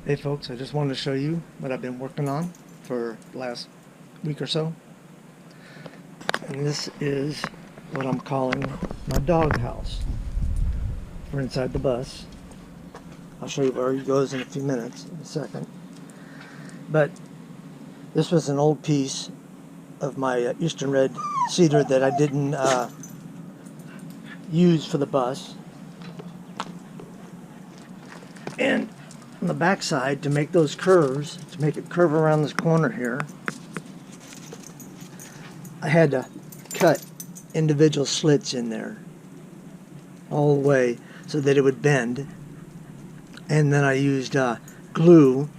Hey folks, I just wanted to show you what I've been working on for the last week or so. And this is what I'm calling my dog house for inside the bus. I'll show you where he goes in a few minutes, in a second. But this was an old piece of my Eastern Red cedar that I didn't use for the bus. And on the back side, to make those curves, to make it curve around this corner here, I had to cut individual slits in there all the way so that it would bend. And then I used glue,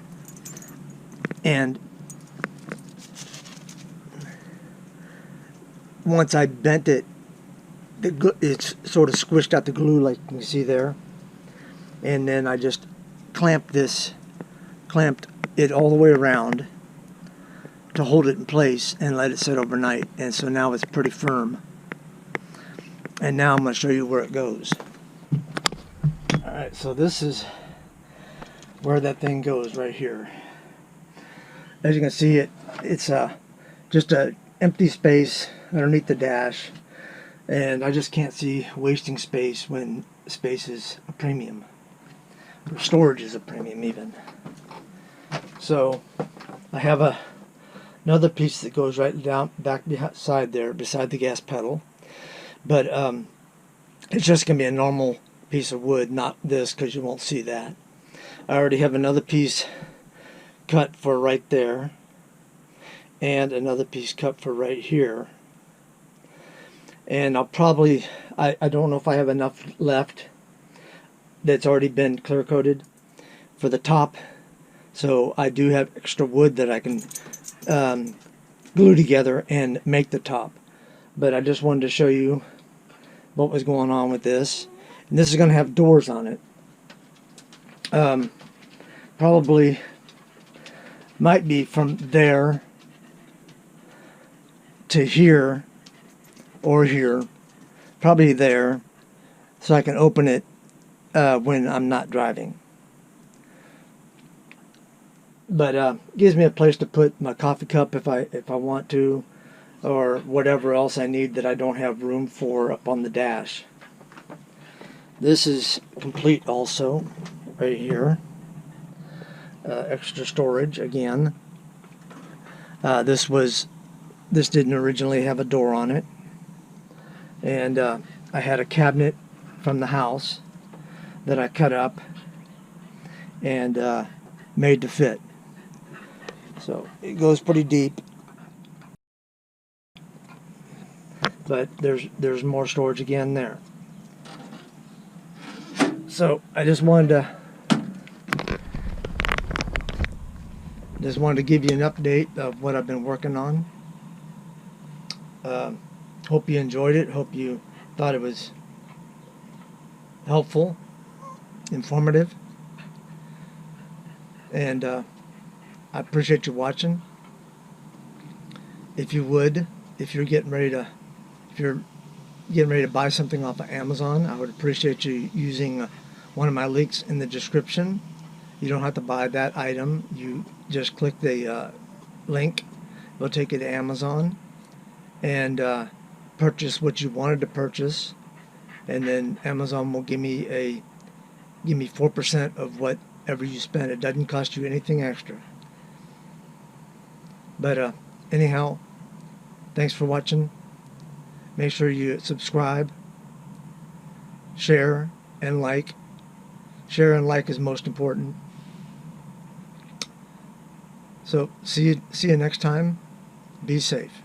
and once I bent it, it's sort of squished out the glue like you can see there. And then I just clamped it all the way around to hold it in place and let it sit overnight. And so now it's pretty firm. And now I'm going to show you where it goes. Alright, so this is where that thing goes right here. As you can see, it's just an empty space underneath the dash. And I just can't see wasting space when space is a premium. Or storage is a premium even. So I have another piece that goes right down back beside there, beside the gas pedal. But it's just going to be a normal piece of wood, not this, because you won't see that. I already have another piece cut for right there, and another piece cut for right here. And I'll probably, I don't know if I have enough left that's already been clear coated for the top, so I do have extra wood that I can glue together and make the top. But I just wanted to show you what was going on with this. And this is going to have doors on it. Probably might be from there to here or here, probably there, so I can open it when I'm not driving. But gives me a place to put my coffee cup if I want to, or whatever else I need that I don't have room for up on the dash. This is complete also, right here. Extra storage again. This didn't originally have a door on it, and I had a cabinet from the house that I cut up and made to fit. So it goes pretty deep, but there's more storage again there. So I just wanted to give you an update of what I've been working on. Hope you enjoyed it. Hope you thought it was helpful, informative, and I appreciate you watching. If you're getting ready to buy something off of Amazon, I would appreciate you using one of my links in the description. You don't have to buy that item. You just click the link. It'll take you to Amazon and purchase what you wanted to purchase, and then Amazon will give me 4% of whatever you spend. It doesn't cost you anything extra. But anyhow, thanks for watching. Make sure you subscribe, share, and like. Share and like is most important. So see you next time. Be safe.